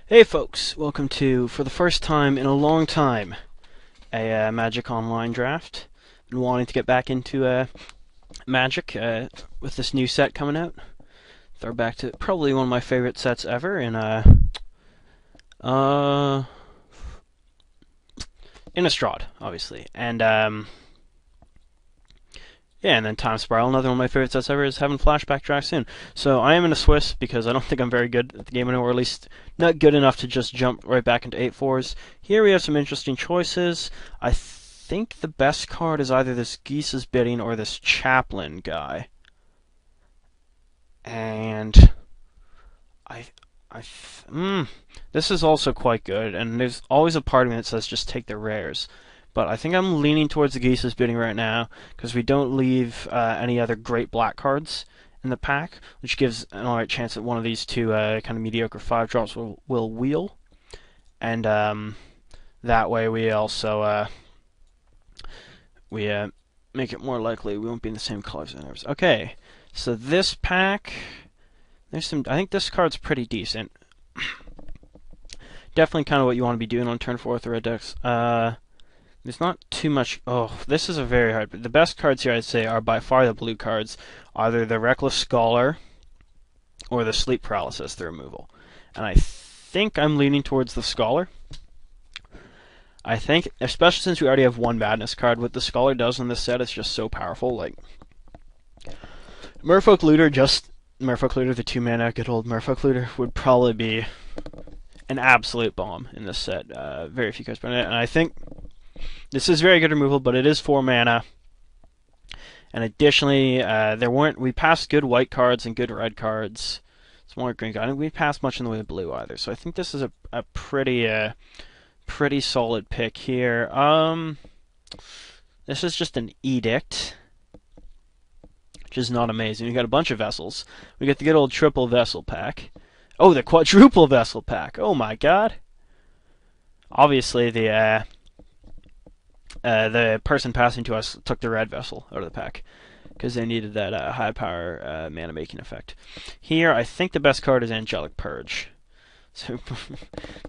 Hey folks, welcome to, for the first time in a long time, a Magic Online draft. Been wanting to get back into Magic with this new set coming out. Throw back to probably one of my favorite sets ever in uh, Innistrad, obviously. Yeah, and then Time Spiral, another one of my favorite sets ever, is having flashback draft soon. So I am in a Swiss because I don't think I'm very good at the game anymore, or at least not good enough to just jump right back into 8/4s. Here we have some interesting choices. I think the best card is either this Geese's Bidding or this Chaplain guy. And I, this is also quite good, and there's always a part of me that says just take the rares. But I think I'm leaning towards the Geese's Bidding right now, because we don't leave any other great black cards in the pack, which gives an alright chance that one of these two kind of mediocre 5-drops will wheel. And that way we also we make it more likely we won't be in the same colors and others. Okay, so this pack, there's some. I think this card's pretty decent. Definitely kind of what you want to be doing on turn 4 with the red decks. There's not too much. Oh, this is a very hard. The best cards here, I'd say, are by far the blue cards, either the Reckless Scholar or the Sleep Paralysis, the removal. And I think I'm leaning towards the Scholar. I think, especially since we already have one Madness card, what the Scholar does in this set is just so powerful. Like Merfolk Looter, the 2-mana good old Merfolk Looter, would probably be an absolute bomb in this set. Very few cards burn it, and I think this is very good removal, but it is 4 mana. And additionally, we passed good white cards and good red cards. Some more green cards. I don't think we passed much in the way of blue either. So I think this is a pretty solid pick here. This is just an Edict, which is not amazing. We got a bunch of vessels. We get the good old triple vessel pack. Oh, the quadruple vessel pack. Oh my god. Obviously, the person passing to us took the red vessel out of the pack because they needed that high power mana making effect. Here, I think the best card is Angelic Purge. So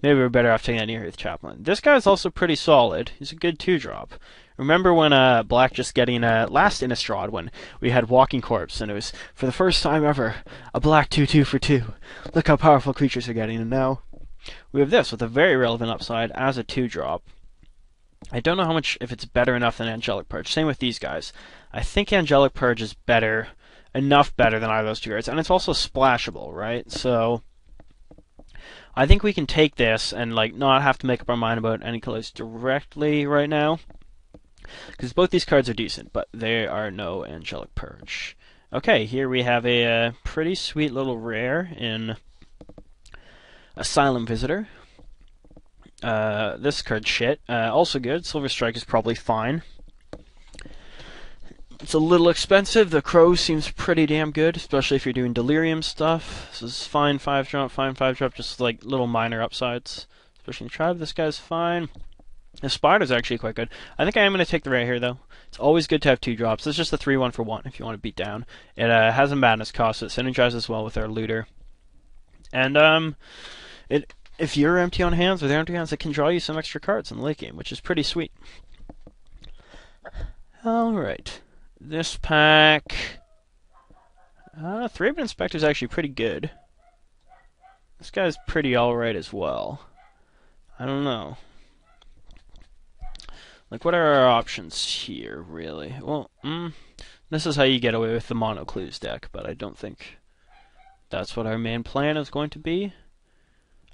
maybe we're better off taking that Near Earth Chaplain. This guy's also pretty solid. He's a good 2-drop. Remember when Black just getting last Innistrad when we had Walking Corpse and it was for the first time ever a black 2/2 for 2. Look how powerful creatures are getting, and now we have this with a very relevant upside as a 2-drop. I don't know how much, if it's better enough than Angelic Purge. Same with these guys. I think Angelic Purge is better, enough better than either of those two cards, and it's also splashable, right? So I think we can take this and not have to make up our mind about any colors directly right now, because both these cards are decent, but they are no Angelic Purge. Okay, here we have a pretty sweet little rare in Asylum Visitor. This card's shit. Also good. Silver Strike is probably fine. It's a little expensive. The Crow seems pretty damn good, especially if you're doing Delirium stuff. This is fine 5-drop, fine 5-drop, just like little minor upsides. Especially in Tribe, this guy's fine. The Spider's actually quite good. I think I am going to take the rare here, though. It's always good to have 2-drops. It's just a 3-1 for 1 if you want to beat down. It has a Madness cost, so it synergizes well with our Looter. And, if you're empty on hands or they're empty hands, it can draw you some extra cards in the late game, which is pretty sweet. Alright. This pack... Thraben Inspector's actually pretty good. This guy's pretty alright as well. I don't know. What are our options here, really? Well, this is how you get away with the Mono Clues deck, but I don't think that's what our main plan is going to be.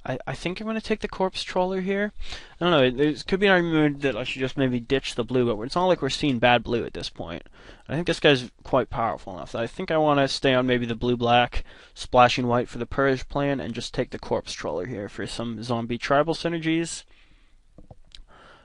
I think I'm going to take the Corpse Trawler here. I don't know, there could be an argument that I should just maybe ditch the blue, but it's not like we're seeing bad blue at this point. I think this guy's quite powerful enough that I think I want to stay on maybe the blue-black, splashing white for the Purge plan, and just take the Corpse Trawler here for some zombie tribal synergies.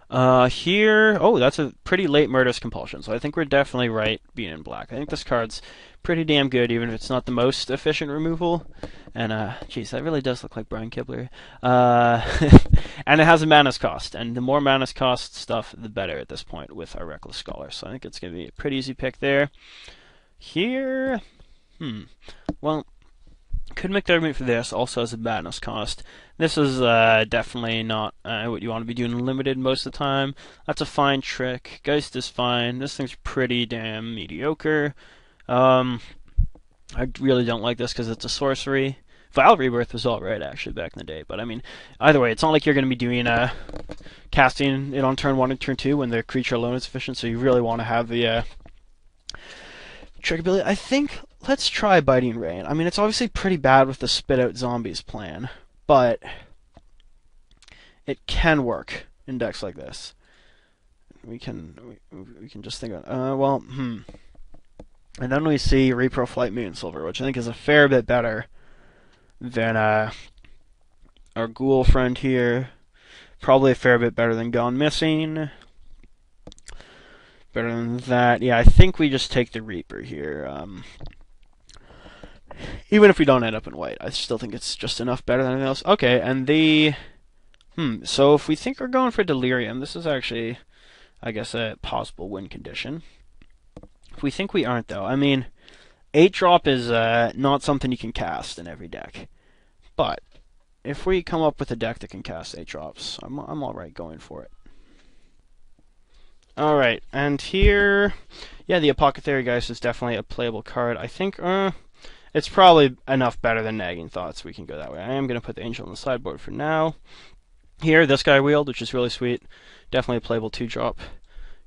Here, oh, that's a pretty late Murderous Compulsion, so I think we're definitely right being in black. I think this card's pretty damn good, even if it's not the most efficient removal. And, geez, that really does look like Brian Kibler. And it has a Madness cost, and the more Madness cost stuff, the better at this point with our Reckless Scholar. So I think it's going to be a pretty easy pick there. Here, well, Could make the argument for this also as a badness cost. This is definitely not what you want to be doing limited most of the time. That's a fine trick. Geist is fine. This thing's pretty damn mediocre. I really don't like this because it's a sorcery. Vile Rebirth was alright actually back in the day, but I mean, either way, it's not like you're going to be doing casting it on turn 1 and turn 2 when the creature alone is sufficient, so you really want to have the trick ability. I think let's try Biting Rain. I mean, it's obviously pretty bad with the Spit Out Zombies plan, but it can work in decks like this. We can just think of and then we see Repro Flight Moonsilver, which I think is a fair bit better than our ghoul friend here. Probably a fair bit better than Gone Missing. Better than that. Yeah, I think we just take the Reaper here. Even if we don't end up in white, I still think it's just enough better than anything else. Okay, and the... so if we think we're going for Delirium, this is actually, I guess, a possible win condition. If we think we aren't, though, I mean, 8-drop is not something you can cast in every deck. But if we come up with a deck that can cast 8-drops, I'm alright going for it. Alright, and here, yeah, the Apothecary Geist is definitely a playable card. I think it's probably enough better than Nagging Thoughts. We can go that way. I am going to put the Angel on the sideboard for now. Here, this guy wheeled, which is really sweet. Definitely a playable 2-drop.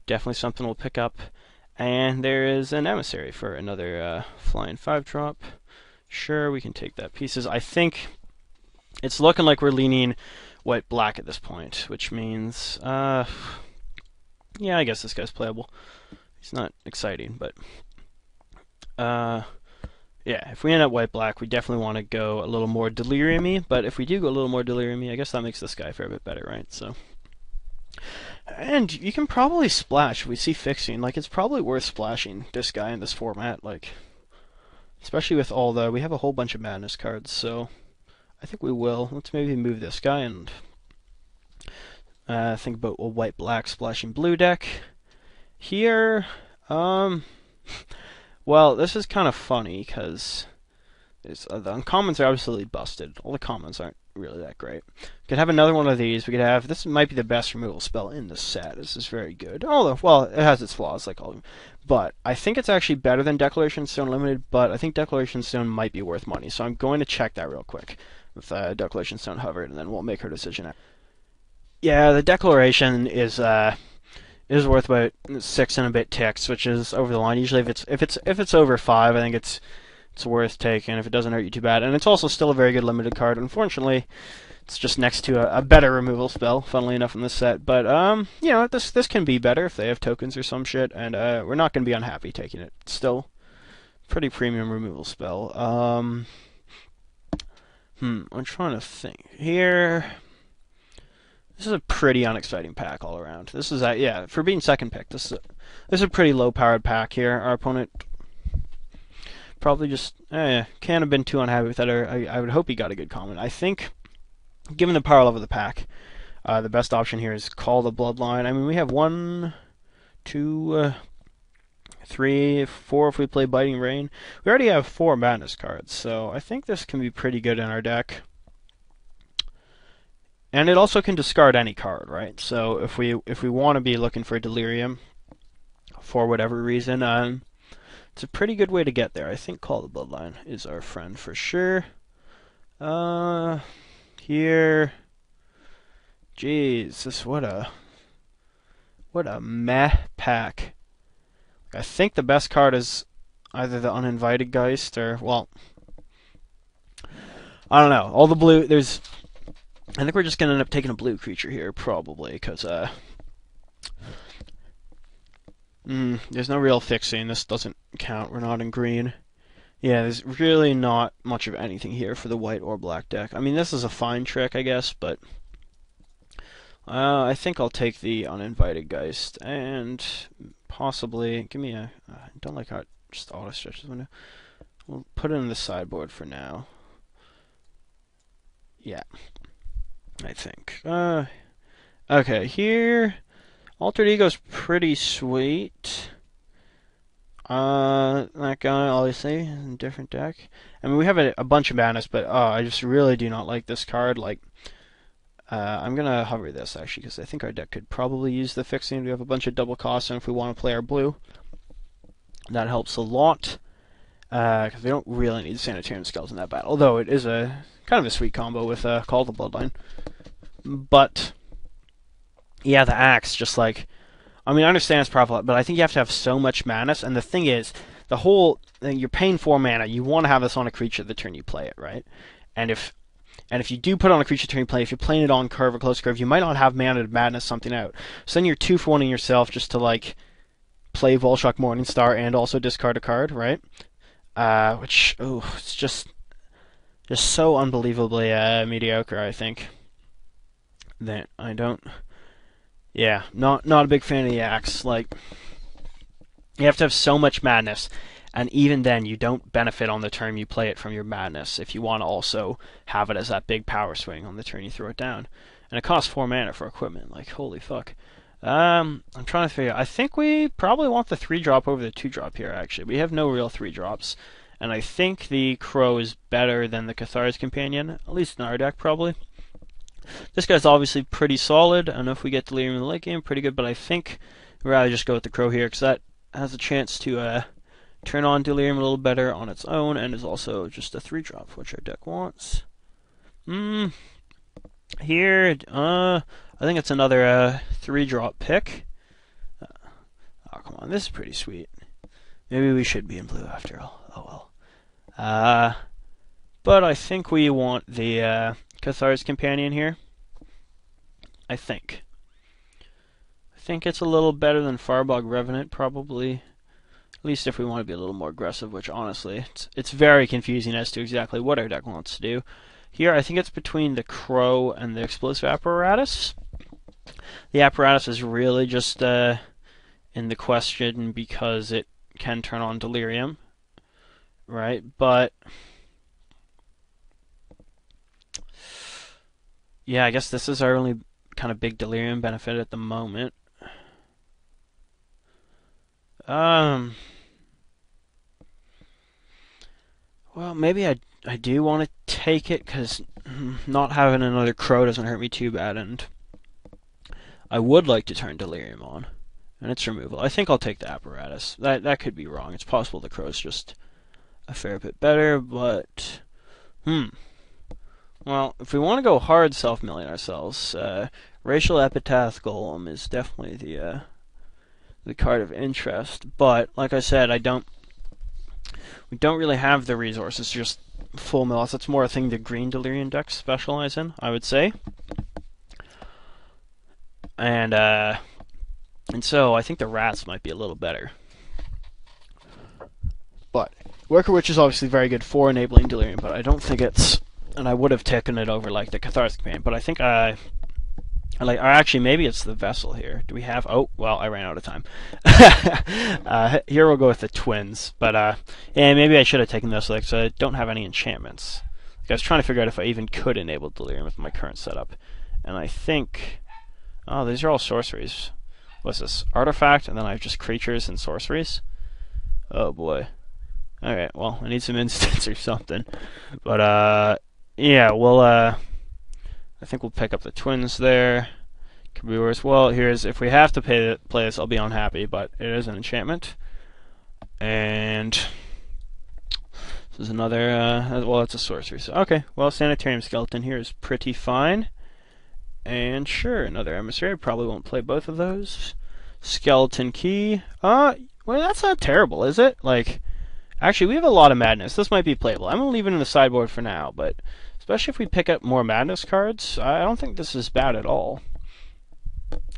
Definitely something we'll pick up. And there is an Emissary for another flying 5-drop. Sure, we can take that pieces. I think it's looking like we're leaning white-black at this point, which means, yeah, I guess this guy's playable. He's not exciting, but, yeah, if we end up white-black, we definitely want to go a little more Delirium-y, but if we do go a little more Delirium-y, I guess that makes this guy a fair bit better, right? So, and you can probably splash if we see fixing. Like, it's probably worth splashing this guy in this format, like, especially with all the... We have a whole bunch of Madness cards, so I think we will. Let's maybe move this guy and think about a white-black splashing blue deck. Here, well, this is kind of funny, because the uncommons are absolutely busted. All the commons aren't really that great. We could have another one of these. We could have... This might be the best removal spell in the set. This is very good. Although, well, it has its flaws, like all of them. But I think it's actually better than Declaration Stone Limited, but I think Declaration Stone might be worth money. So I'm going to check that real quick with Declaration Stone hovered, and then we'll make our decision. Yeah, the Declaration is worth about 6 and a bit ticks, which is over the line. Usually, if it's over 5, I think it's worth taking if it doesn't hurt you too bad. And it's also still a very good limited card. Unfortunately, it's just next to a better removal spell, funnily enough, in this set. But you know, this can be better if they have tokens or some shit, and we're not going to be unhappy taking it. It's still pretty premium removal spell. I'm trying to think here. This is a pretty unexciting pack all around. This is yeah, for being second pick, this is a pretty low-powered pack here. Our opponent probably just can't have been too unhappy with that. I would hope he got a good comment. I think, given the power level of the pack, the best option here is Call the Bloodline. I mean, we have 1, 2, 3, 4 if we play Biting Rain. We already have 4 Madness cards, so I think this can be pretty good in our deck. And it also can discard any card, right? So if we want to be looking for Delirium for whatever reason, it's a pretty good way to get there. I think Call the Bloodline is our friend for sure. Here, jeez, what a meh pack. I think the best card is either the Uninvited Geist or, well, I don't know. All the blue, I think we're just going to end up taking a blue creature here, probably, because there's no real fixing. This doesn't count. We're not in green. Yeah, there's really not much of anything here for the white or black deck. I mean, this is a fine trick, I guess, but I think I'll take the Uninvited Geist, and possibly, give me a, I don't like how it just auto-stretches the window. We'll put it in the sideboard for now. Yeah. I think. Okay, here, Altered Ego's pretty sweet. That guy, obviously, in a different deck. I mean, we have a bunch of madness, but I just really do not like this card. Like, I'm gonna hover this actually because I think our deck could probably use the fixing. We have a bunch of double costs, and if we want to play our blue, that helps a lot. Because we don't really need Sanitarium Skeleton that bad. Although it is a kind of a sweet combo with Call the Bloodline. But yeah, the axe, just like, I mean, I understand it's powerful, but I think you have to have so much madness. And the thing is, the whole you're paying 4 mana. You want to have this on a creature the turn you play it, right? And if you do put on a creature turn you play, if you're playing it on curve or close curve, you might not have mana to madness something out. So then you're 2 for 1ing yourself just to like play Volshock Morningstar and also discard a card, right? Which it's just so unbelievably mediocre. I think that I don't. Yeah, not a big fan of the axe. Like, you have to have so much madness, and even then, you don't benefit on the turn you play it from your madness. If you want to also have it as that big power swing on the turn you throw it down, and it costs 4 mana for equipment. Like, holy fuck. I'm trying to figure. I think we probably want the 3-drop over the 2-drop here. Actually, we have no real 3-drops, and I think the Crow is better than the Cathar's Companion, at least in our deck, probably. This guy's obviously pretty solid. I don't know if we get Delirium in the late game, pretty good, but I think we'd rather just go with the Crow here, because that has a chance to turn on Delirium a little better on its own, and is also just a 3-drop, which our deck wants. Here, I think it's another 3-drop pick. Oh, come on, this is pretty sweet. Maybe we should be in blue after all. Oh well. But I think we want the Cathar's Companion here. I think it's a little better than Farbog Revenant, probably. At least if we want to be a little more aggressive, which honestly, it's very confusing as to exactly what our deck wants to do. Here, I think it's between the Crow and the Explosive Apparatus. The Apparatus is really just in the question because it can turn on Delirium, right? But yeah, I guess this is our only kind of big Delirium benefit at the moment. Well, maybe I do want to take it, because not having another Crow doesn't hurt me too bad, and I would like to turn Delirium on, and its removal. I think I'll take the Apparatus. That could be wrong. It's possible the Crow's just a fair bit better, but well, if we want to go hard self-milling ourselves, Racial Epitaph Golem is definitely the card of interest. But like I said, we don't really have the resources to just full mill us. That's more a thing the green Delirium decks specialize in, I would say. And so I think the Rats might be a little better. But Worker Witch is obviously very good for enabling Delirium, but I don't think it's, and I would have taken it over like the Cathar's Companion, but I think actually, maybe it's the Vessel here. Do we have... Oh, well, I ran out of time. Here we'll go with the Twins. But, yeah, maybe I should have taken this, like, so I don't have any enchantments. Like, I was trying to figure out if I even could enable Delirium with my current setup. And I think... Oh, these are all sorceries. What's this? Artifact, and then I have just creatures and sorceries? Oh, boy. Alright, well, I need some instants or something. But, yeah, we'll, I think we'll pick up the Twins there. Could be worse. Well, here's, if we have to play this, I'll be unhappy, but it is an enchantment. And this is another, well, it's a sorcery. So, okay, well, Sanitarium Skeleton here is pretty fine. And sure, another Emissary. Probably won't play both of those. Skeleton Key. Well, that's not terrible, is it? Like, actually, we have a lot of madness. This might be playable. I'm going to leave it in the sideboard for now, but especially if we pick up more madness cards, I don't think this is bad at all.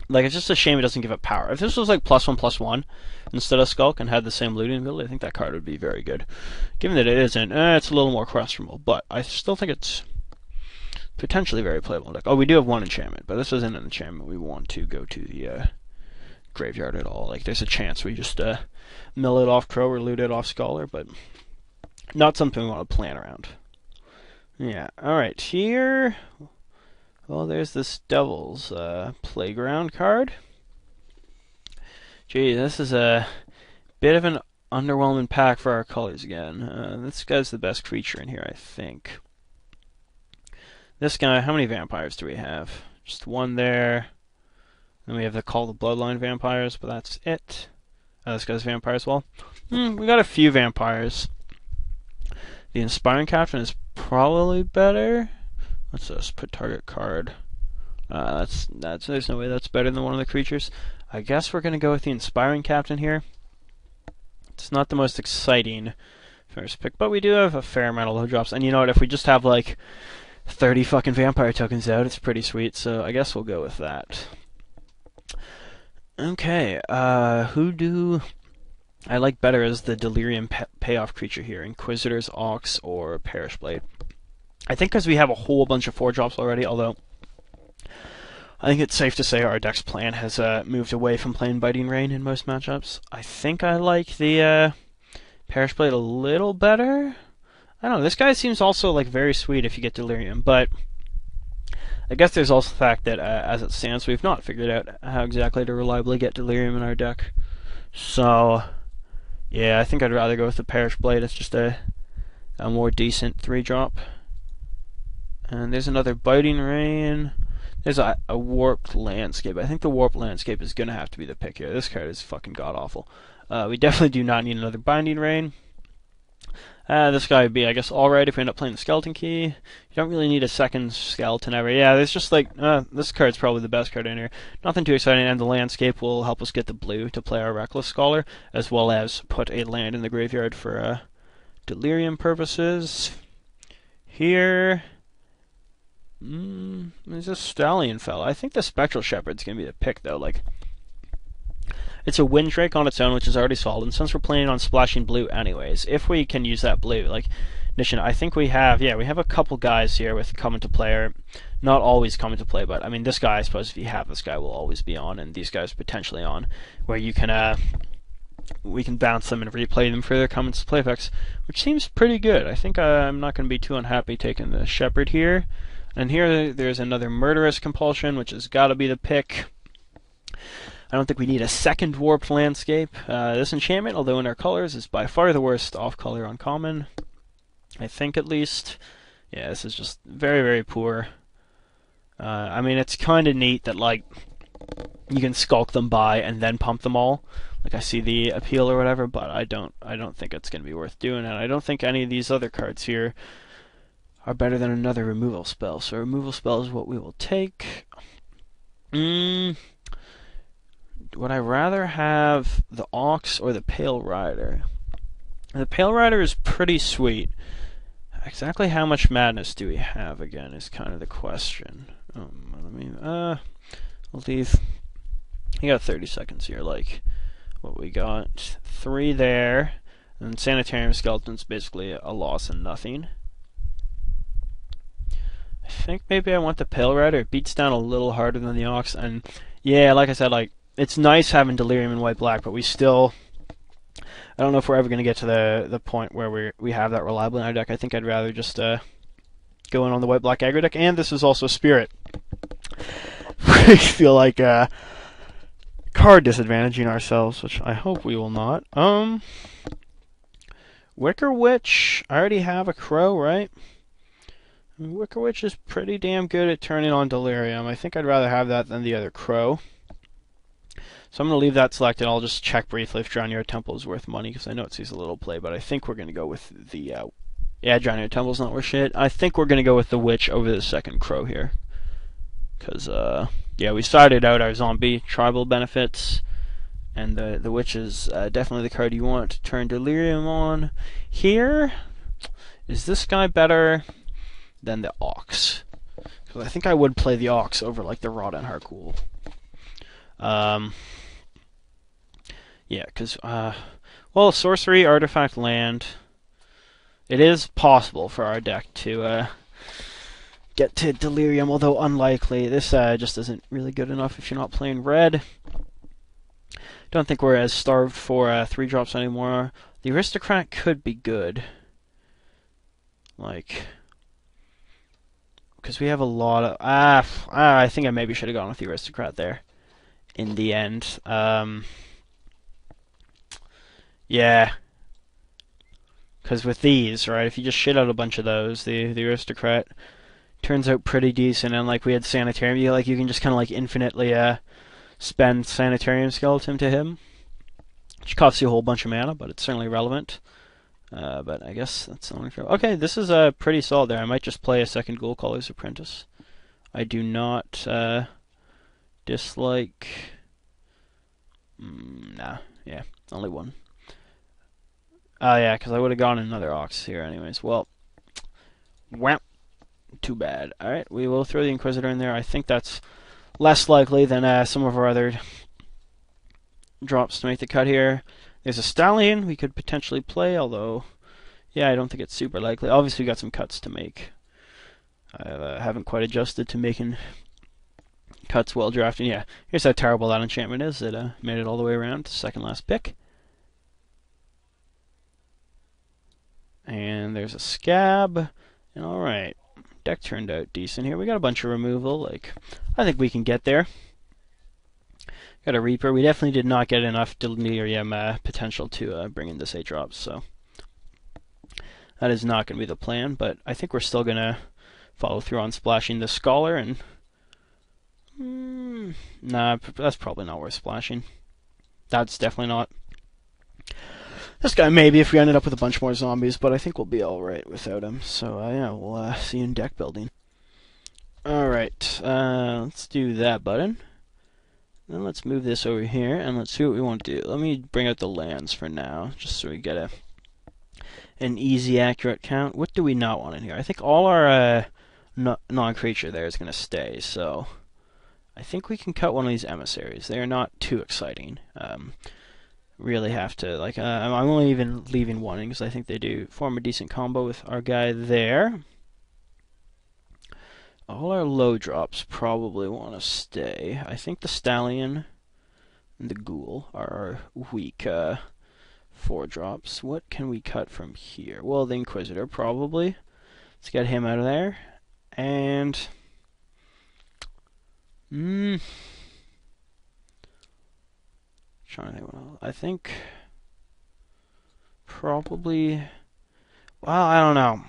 Like, it's just a shame it doesn't give up power. If this was like +1/+1 instead of Skulk and had the same looting ability, I think that card would be very good. Given that it isn't, it's a little more questionable, but I still think it's potentially very playable deck. Oh, we do have one enchantment, but this isn't an enchantment we want to go to the graveyard at all. Like, there's a chance we just mill it off Crow or loot it off Scholar, but not something we want to plan around. Yeah, alright, here... Well, there's this Devil's Playground card. Gee, this is a bit of an underwhelming pack for our colors again. This guy's the best creature in here, I think. This guy, how many vampires do we have? Just one there. Then we have the Call the Bloodline vampires, but that's it. This guy's vampire as well. We got a few vampires. The Inspiring Captain is probably better. What's this? Put target card. There's no way that's better than one of the creatures. I guess we're gonna go with the Inspiring Captain here. It's not the most exciting first pick, but we do have a fair amount of low drops. And you know what? If we just have like 30 fucking vampire tokens out, it's pretty sweet. So I guess we'll go with that. Okay, who do I like better as the Delirium payoff creature here? Inquisitors, Ox, or Perish Blade? I think because we have a whole bunch of 4-drops already, although I think it's safe to say our deck's plan has moved away from playing Biting Rain in most matchups. I think I like the Perish Blade a little better. I don't know, this guy seems also like very sweet if you get Delirium, but I guess there's also the fact that as it stands, we've not figured out how exactly to reliably get Delirium in our deck. So, yeah, I think I'd rather go with the Perish Blade. It's just a more decent 3-drop. And there's another Biting Rain. There's a Warped Landscape. I think the Warped Landscape is going to have to be the pick here. This card is fucking god-awful. We definitely do not need another Binding Rain. This guy would be, I guess, alright if we end up playing the Skeleton Key. You don't really need a second skeleton ever. Yeah, there's just like, this card's probably the best card in here. Nothing too exciting, and the Landscape will help us get the blue to play our Reckless Scholar, as well as put a land in the graveyard for Delirium purposes. Here, there's a Stallion fella. I think the Spectral Shepherd's going to be the pick, though. Like, it's a Windrake on its own, which is already solid, and since we're planning on splashing blue anyways, if we can use that blue, like, Nishan, I think we have a couple guys here with come into play, or not always come into play, but, I mean, this guy, I suppose, if you have this guy, will always be on, and these guys potentially on, where you can, we can bounce them and replay them for their come into play effects, which seems pretty good. I think I'm not going to be too unhappy taking the Shepherd here, and here there's another Murderous Compulsion, which has got to be the pick. I don't think we need a second Warped Landscape. This enchantment, although in our colors, is by far the worst off-color uncommon. I think, at least. Yeah, this is just very, very poor. I mean, it's kind of neat that, like, you can skulk them by and then pump them all. Like, I see the appeal or whatever, but I don't think it's going to be worth doing, and I don't think any of these other cards here are better than another removal spell. So removal spell is what we will take. Would I rather have the Ox or the Pale Rider? The Pale Rider is pretty sweet. Exactly how much madness do we have again is kind of the question. I'll leave. You got 30 seconds here. Like, what we got? 3 there. And Sanitarium Skeleton's basically a loss and nothing. I think maybe I want the Pale Rider. It beats down a little harder than the Ox. And yeah, like I said, like, it's nice having Delirium in white-black, but we still, I don't know if we're ever going to get to the point where we have that reliable in our deck. I think I'd rather just go in on the white-black aggro deck, and this is also Spirit. We feel like card disadvantaging ourselves, which I hope we will not. Wicker Witch, I already have a Crow, right? I mean, Wicker Witch is pretty damn good at turning on Delirium. I think I'd rather have that than the other Crow. So I'm going to leave that selected. I'll just check briefly if Drowning Temple is worth money, because I know it sees a little play, but I think we're going to go with the, yeah, Drowning Temple's not worth shit. I think we're going to go with the Witch over the second Crow here. Because, yeah, we started out our zombie tribal benefits, and the Witch is definitely the card you want to turn Delirium on. Here, is this guy better than the Ox? Because I think I would play the Ox over, like, the Rod and Harkul. Yeah, because, well, sorcery, artifact, land. It is possible for our deck to get to Delirium, although unlikely. This just isn't really good enough if you're not playing red. Don't think we're as starved for 3-drops anymore. The Aristocrat could be good. Like, because we have a lot of... I think I maybe should have gone with the Aristocrat there in the end. Yeah, Because with these, right, if you just shit out a bunch of those, the aristocrat turns out pretty decent. And like we had sanitarium, you can just kind of like infinitely spend sanitarium skeleton to him, which costs you a whole bunch of mana, but it's certainly relevant. But I guess that's the only fair. Okay, this is pretty solid there. I might just play a second Ghoul Caller's Apprentice. I do not dislike. Nah, yeah, only one. Yeah, because I would have gone another Ox here anyways. Well, wham, too bad. Alright, we will throw the Inquisitor in there. I think that's less likely than some of our other drops to make the cut here. There's a Stallion we could potentially play, although, yeah, I don't think it's super likely. Obviously, we got some cuts to make. I haven't quite adjusted to making cuts while drafting. Yeah, here's how terrible that enchantment is. It made it all the way around to second last pick. And there's a Scab. And alright, deck turned out decent here. We got a bunch of removal. Like, I think we can get there. Got a Reaper. We definitely did not get enough Delirium potential to bring in this 8-drop, so that is not going to be the plan, but I think we're still going to follow through on splashing the Scholar, and nah, that's probably not worth splashing. That's definitely not. This guy maybe if we ended up with a bunch more zombies, but I think we'll be alright without him, so yeah, we'll see you in deck building. Alright, let's do that button. Then let's move this over here, and let's see what we want to do. Let me bring out the lands for now, just so we get an easy, accurate count. What do we not want in here? I think all our non-creature there is going to stay, so I think we can cut one of these emissaries. They are not too exciting. Really have to, like, I'm only even leaving one because I think they do form a decent combo with our guy there. All our low drops probably want to stay. I think the Stallion and the Ghoul are our weak 4 drops. What can we cut from here? Well, the Inquisitor probably. Let's get him out of there. And trying to think what else. I think probably. Well, I don't know.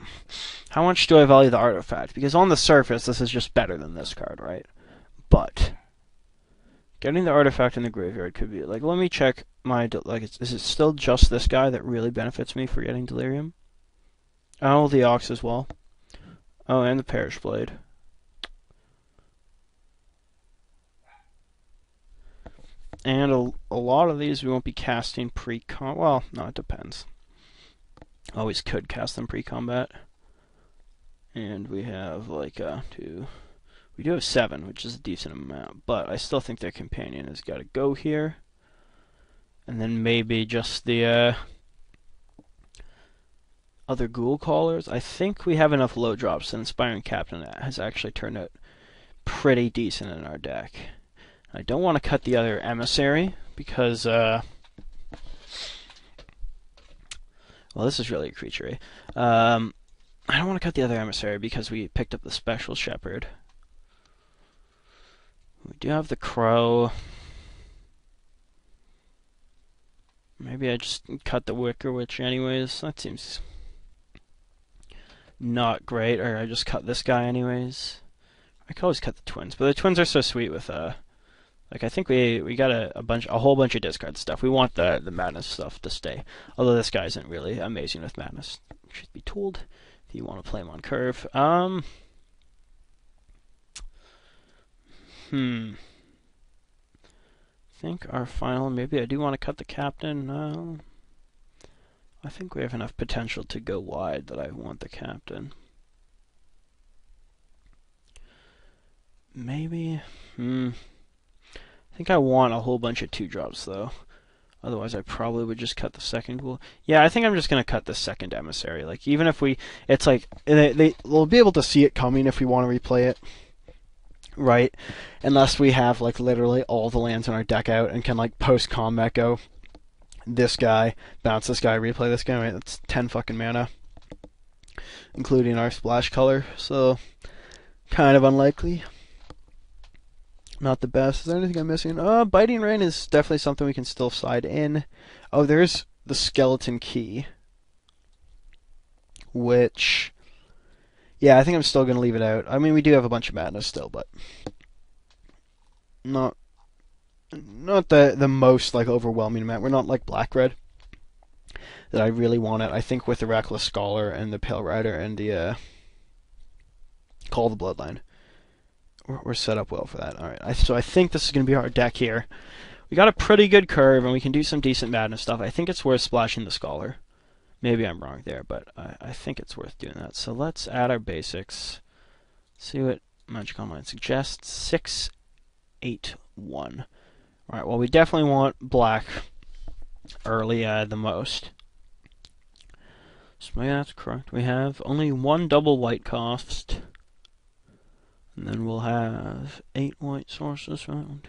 How much do I value the artifact? Because on the surface, this is just better than this card, right? But getting the artifact in the graveyard could be like. Let me check my is it still just this guy that really benefits me for getting Delirium? Oh, the Ox as well. Oh, and the Perish Blade. And a lot of these we won't be casting pre-con. Well, no, it depends. Always could cast them pre-combat. And we have like we do have 7, which is a decent amount, but I still think their companion has got to go here. And then maybe just the other Ghoul Callers. I think we have enough low drops that Inspiring Captain has actually turned out pretty decent in our deck. I don't want to cut the other Emissary because well, this is really a creature, eh? I don't want to cut the other Emissary because we picked up the Special Shepherd. We do have the Crow. Maybe I just cut the Wicker Witch anyways. That seems not great. Or I just cut this guy anyways. I could always cut the Twins, but the Twins are so sweet with like I think we got a whole bunch of discard stuff. We want the Madness stuff to stay. Although this guy isn't really amazing with Madness, should be told. If you want to play him on curve. I think our final, maybe I do want to cut the Captain. No. I think we have enough potential to go wide that I want the Captain. Maybe. I think I want a whole bunch of 2-drops though. Otherwise, I probably would just cut the second Ghoul. Yeah, I think I'm just gonna cut the second Emissary. Like, even if it's like they'll be able to see it coming if we want to replay it, right? Unless we have like literally all the lands in our deck out and can like post combat go this guy, bounce this guy, replay this guy. Right? That's 10 fucking mana, including our splash color. So, kind of unlikely. Not the best. Is there anything I'm missing? Biting Rain is definitely something we can still slide in. Oh, there's the Skeleton Key. which, yeah, I think I'm still going to leave it out. I mean, we do have a bunch of madness still, but not the most like overwhelming amount. We're not like black red that I really want it. I think with the Reckless Scholar and the Pale Rider and the Call the Bloodline, we're set up well for that. All right, so I think this is going to be our deck here. We got a pretty good curve, and we can do some decent madness stuff. I think it's worth splashing the Scholar. Maybe I'm wrong there, but I think it's worth doing that. So let's add our basics. See what Magic Online suggests. 6, 8, 1. All right. Well, we definitely want black early the most. So yeah, that's correct. We have only one double white cost, and then we'll have 8 white sources round.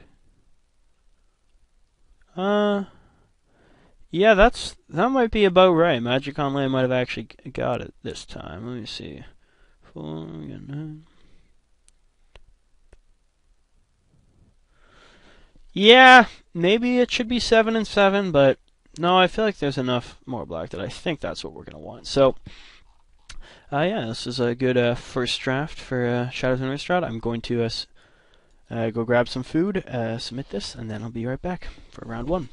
Yeah, that might be about right. Magic Online might have actually got it this time. Let me see. 4, 9. Yeah, maybe it should be 7 and 7, but no, I feel like there's enough more black that I think that's what we're gonna want. So, yeah, this is a good first draft for Shadows of Innistrad. I'm going to go grab some food, submit this, and then I'll be right back for round 1.